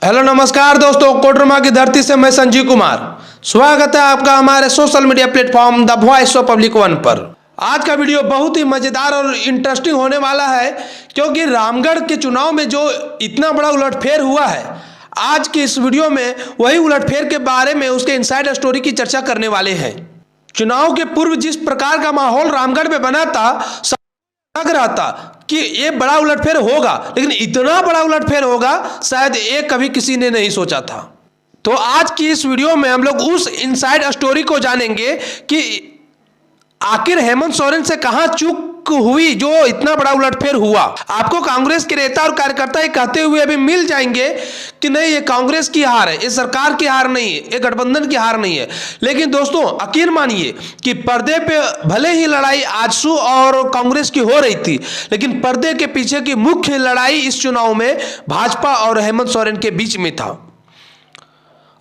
Hello नमस्कार दोस्तों, कोडरमा की धरती से मैं संजीव कुमार स्वागत है आपका हमारे social media platform the voice of public one पर। आज का वीडियो बहुत ही मजेदार और इंटरेस्टिंग होने वाला है क्योंकि रामगढ़ के चुनाव में जो इतना बड़ा उलटफेर हुआ है, आज की इस वीडियो में वही उलटफेर के बारे में उसके इनसाइड स्टोरी की चर्चा करने वाले हैं। चुनाव के पूर्व जिस प्रकार का माहौल रामगढ़ में बना था, लग रहा था कि ये बड़ा उलटफेर होगा, लेकिन इतना बड़ा उलटफेर होगा शायद ये कभी किसी ने नहीं सोचा था। तो आज की इस वीडियो में हम लोग उस इनसाइड स्टोरी को जानेंगे कि आखिर हेमंत सोरेन से कहां चूक हुई जो इतना बड़ा उलटफेर हुआ। आपको कांग्रेस के नेता और कार्यकर्ता ये कहते हुए अभी मिल जाएंगे कि नहीं, ये कांग्रेस की हार है, ये सरकार की हार नहीं है, ये गठबंधन की हार नहीं है। लेकिन दोस्तों यकीन मानिए कि पर्दे पे भले ही लड़ाई आजसू और कांग्रेस की हो रही थी, लेकिन पर्दे के पीछे की मुख्य लड़ाई इस चुनाव में भाजपा और हेमंत सोरेन के बीच में था।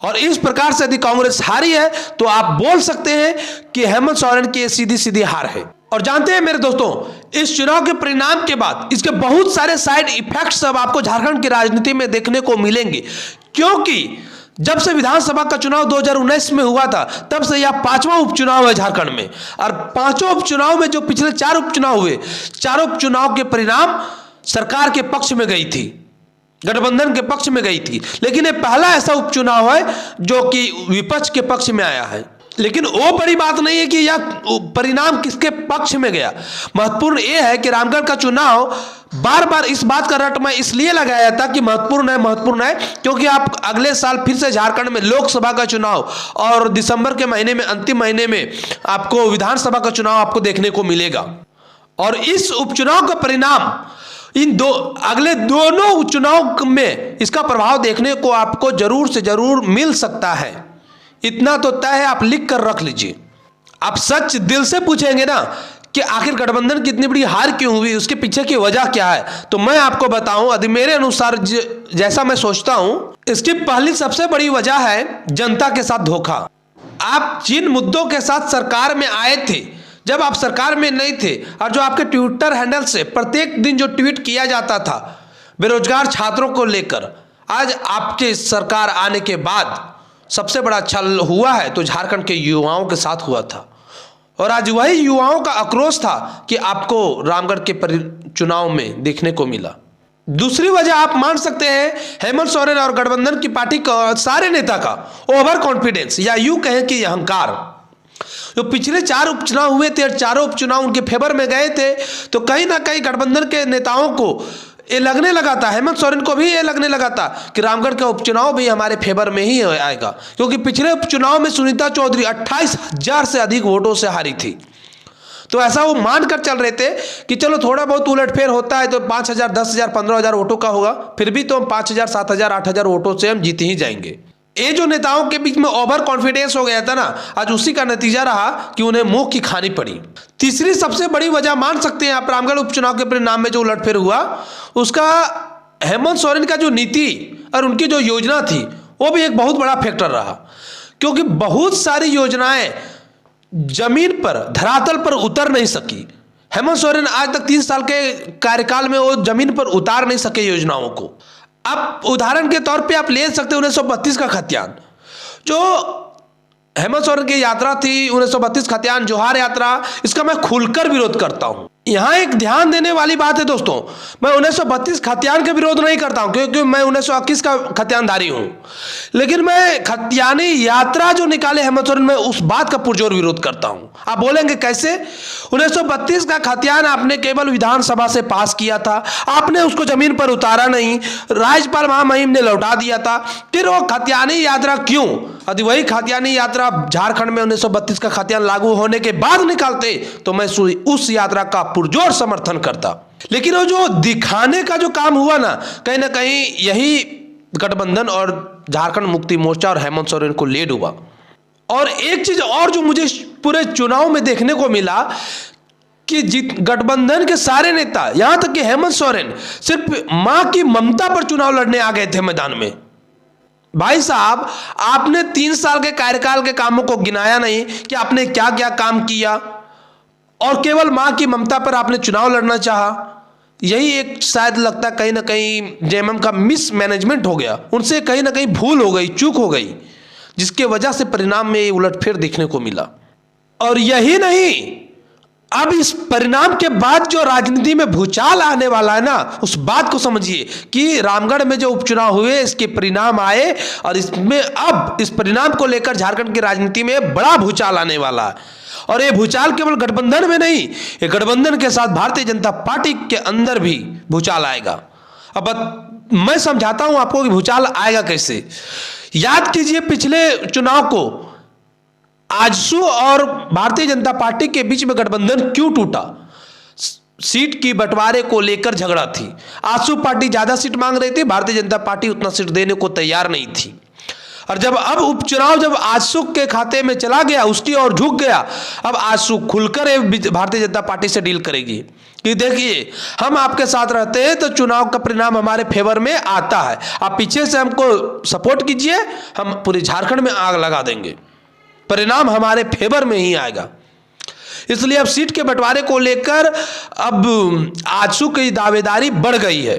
और इस प्रकार से यदि कांग्रेस हारी है तो आप बोल सकते हैं कि हेमंत सोरेन की सीधी सीधी हार है। और जानते हैं मेरे दोस्तों, इस चुनाव के परिणाम के बाद इसके बहुत सारे साइड इफेक्ट्स अब आपको झारखंड की राजनीति में देखने को मिलेंगे, क्योंकि जब से विधानसभा का चुनाव 2019 में हुआ था, तब से यह 5वां उपचुनाव है झारखंड में। और 5 उपचुनाव में जो पिछले 4 उपचुनाव हुए, 4 उपचुनाव के परिणाम सरकार के पक्ष में गई थी, गठबंधन के पक्ष में गई थी। लेकिन ये पहला ऐसा उपचुनाव है जो कि विपक्ष के पक्ष में आया है। लेकिन वो बड़ी बात नहीं है कि यह परिणाम किसके पक्ष में गया। महत्वपूर्ण यह है कि रामगढ़ का चुनाव बार बार इस बात का रट मैं इसलिए लगाया था कि महत्वपूर्ण है क्योंकि आप अगले साल फिर से झारखंड में लोकसभा का चुनाव और दिसंबर के महीने में, अंतिम महीने में आपको विधानसभा का चुनाव आपको देखने को मिलेगा। और इस उपचुनाव का परिणाम अगले दोनों चुनाव में इसका प्रभाव देखने को आपको जरूर से जरूर मिल सकता है। इतना तो तय है, आप लिख कर रख लीजिए। आप सच दिल से पूछेंगे ना कि आखिर गठबंधन की इतनी बड़ी हार क्यों हुई, उसके पीछे की वजह क्या है, तो मैं आपको बताऊं। यदि मेरे अनुसार जैसा मैं सोचता हूं, इसकी पहली सबसे बड़ी वजह है जनता के साथ धोखा। आप जिन मुद्दों के साथ सरकार में आए थे, जब आप सरकार में नहीं थे, और जो आपके ट्विटर हैंडल से प्रत्येक दिन जो ट्वीट किया जाता था बेरोजगार छात्रों को लेकर, आज आपके सरकार आने के बाद सबसे बड़ा छल हुआ है तो झारखंड के युवाओं के साथ हुआ था। और आज वही युवाओं का आक्रोश था कि आपको रामगढ़ के चुनाव में देखने को मिला। दूसरी वजह आप मान सकते हैं हेमंत सोरेन और गठबंधन की पार्टी का सारे नेता का ओवर कॉन्फिडेंस, या यूं कहें कि अहंकार। जो पिछले 4 उपचुनाव हुए थे और चारों उपचुनाव उनके फेवर में गए थे, तो कहीं ना कहीं गठबंधन के नेताओं को ये लगने लगा था, हेमंत सोरेन को भी ये लगने लगा था कि रामगढ़ का उपचुनाव भी हमारे फेवर में ही आएगा, क्योंकि पिछले उपचुनाव में सुनीता चौधरी 28,000 से अधिक वोटों से हारी थी। तो ऐसा वो मानकर चल रहे थे कि चलो थोड़ा बहुत उलटफेर होता है तो 5,000, 10,000, 15,000 वोटों का होगा, फिर भी तो हम 5,000, 7,000, 8,000 वोटों से हम जीत ही जाएंगे। ये जो नेताओं के बीच में ओवर कॉन्फिडेंस हो गया था ना, आज उसी का नतीजा रहा कि उन्हें मुंह की खानी पड़ी। तीसरी सबसे बड़ी वजह मान सकते हैं आप रामगढ़ उपचुनाव के परिणाम में जो उलटफेर हुआ, उसका हेमंत सोरेन का जो नीति और उनकी जो योजना थी वो भी एक बहुत बड़ा फैक्टर रहा, क्योंकि बहुत सारी योजनाएं जमीन पर, धरातल पर उतर नहीं सकी। हेमंत सोरेन आज तक 3 साल के कार्यकाल में वो जमीन पर उतार नहीं सके योजनाओं को। अब उदाहरण के तौर पे आप ले सकते हैं 1932 का खतियान, जो हेमंत सोरेन की यात्रा थी, 1932 खतियान जोहार यात्रा, इसका मैं खुलकर विरोध करता हूं। यहां एक ध्यान देने वाली बात है दोस्तों, मैं 1932 खतियान का विरोध नहीं करता हूं क्योंकि मैं 1921 का खतियानधारी हूं, लेकिन मैं खतियानी यात्रा जो निकाले हेमंत सोरेन, मैं उस बात का पुरजोर विरोध करता हूं। आप बोलेंगे कैसे? 1932 का खतियान आपने केवल विधानसभा से पास किया था, आपने उसको जमीन पर उतारा नहीं, राज्यपाल महामहिम ने लौटा दिया था, फिर वो खतियानी यात्रा क्यों? यदि वही खतियानी यात्रा झारखंड में 1932 का खतियान लागू होने के बाद निकालते तो मैं उस यात्रा का पुरजोर समर्थन करता। लेकिन वो जो दिखाने का जो काम हुआ ना कहीं यही गठबंधन और झारखंड मुक्ति मोर्चा और हेमंत सोरेन को ले डूबा। और एक चीज और जो मुझे पूरे चुनाव में देखने को मिला कि गठबंधन के सारे नेता, यहां तक कि हेमंत सोरेन, सिर्फ मां की ममता पर चुनाव लड़ने आ गए थे मैदान में। भाई साहब, आपने 3 साल के कार्यकाल के कामों को गिनाया नहीं कि आपने क्या क्या काम किया, और केवल मां की ममता पर आपने चुनाव लड़ना चाहा। यही एक शायद लगता कहीं ना कहीं जेएमएम का मिस मैनेजमेंट हो गया, उनसे कहीं ना कहीं भूल हो गई, चूक हो गई, जिसके वजह से परिणाम में उलटफेर देखने को मिला। और यही नहीं, अब इस परिणाम के बाद जो राजनीति में भूचाल आने वाला है ना, उस बात को समझिए कि रामगढ़ में जो उपचुनाव हुए, इसके परिणाम आए और इसमें अब इस परिणाम को लेकर झारखंड की राजनीति में बड़ा भूचाल आने वाला है। और ये भूचाल केवल गठबंधन में नहीं, ये गठबंधन के साथ भारतीय जनता पार्टी के अंदर भी भूचाल आएगा। अब मैं समझाता हूं आपको कि भूचाल आएगा कैसे। याद कीजिए पिछले चुनाव को आजसू और भारतीय जनता पार्टी के बीच में गठबंधन क्यों टूटा? सीट की बंटवारे को लेकर झगड़ा थी। आजसू पार्टी ज्यादा सीट मांग रही थी, भारतीय जनता पार्टी उतना सीट देने को तैयार नहीं थी। और जब अब उपचुनाव जब आजसू के खाते में चला गया, उसकी ओर झुक गया, अब आजसू खुलकर भारतीय जनता पार्टी से डील करेगी कि देखिए हम आपके साथ रहते हैं तो चुनाव का परिणाम हमारे फेवर में आता है, आप पीछे से हमको सपोर्ट कीजिए, हम पूरे झारखंड में आग लगा देंगे, परिणाम हमारे फेवर में ही आएगा। इसलिए अब सीट के बंटवारे को लेकर अब आजसू की दावेदारी बढ़ गई है।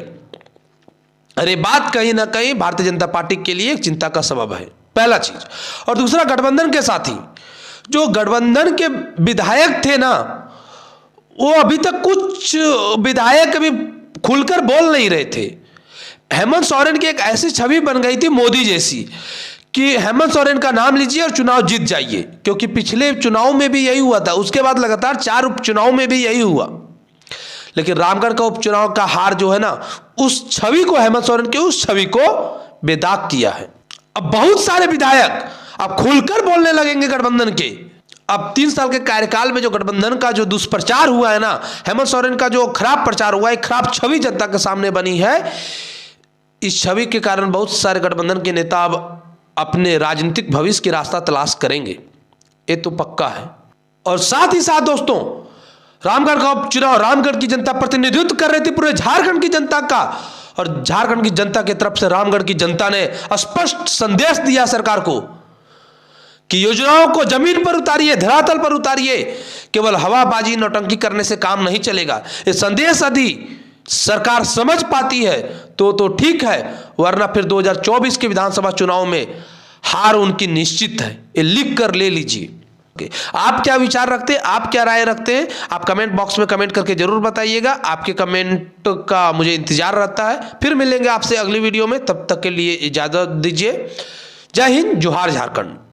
अरे बात कहीं ना कहीं भारतीय जनता पार्टी के लिए एक चिंता का सबब है, पहला चीज। और दूसरा, गठबंधन के साथी जो गठबंधन के विधायक थे ना, वो अभी तक कुछ विधायक अभी खुलकर बोल नहीं रहे थे। हेमंत सोरेन की एक ऐसी छवि बन गई थी मोदी जैसी कि हेमंत सोरेन का नाम लीजिए और चुनाव जीत जाइए, क्योंकि पिछले चुनाव में भी यही हुआ था, उसके बाद लगातार 4 उपचुनाव में भी यही हुआ। लेकिन रामगढ़ का उपचुनाव का हार जो है ना, उस छवि को, हेमंत सोरेन की उस छवि को बेदाग किया है। अब बहुत सारे विधायक अब खुलकर बोलने लगेंगे गठबंधन के। अब 3 साल के कार्यकाल में जो गठबंधन का जो दुष्प्रचार हुआ है ना, हेमंत सोरेन का जो खराब प्रचार हुआ है, खराब छवि जनता के सामने बनी है, इस छवि के कारण बहुत सारे गठबंधन के नेता अब अपने राजनीतिक भविष्य की रास्ता तलाश करेंगे, ये तो पक्का है। और साथ ही साथ दोस्तों, रामगढ़ का उपचुनाव रामगढ़ की जनता प्रतिनिधित्व कर रही थी पूरे झारखंड की जनता का, और झारखंड की जनता की तरफ से रामगढ़ की जनता ने स्पष्ट संदेश दिया सरकार को कि योजनाओं को जमीन पर उतारिए, धरातल पर उतारिए, केवल हवाबाजी नौटंकी करने से काम नहीं चलेगा। ये संदेश यदि सरकार समझ पाती है तो ठीक है, वरना फिर 2024 के विधानसभा चुनाव में हार उनकी निश्चित है, ये लिख कर ले लीजिए। आप क्या विचार रखते हैं, आप क्या राय रखते हैं, आप कमेंट बॉक्स में कमेंट करके जरूर बताइएगा। आपके कमेंट का मुझे इंतजार रहता है। फिर मिलेंगे आपसे अगली वीडियो में, तब तक के लिए इजाजत दीजिए। जय हिंद, जोहार झारखंड।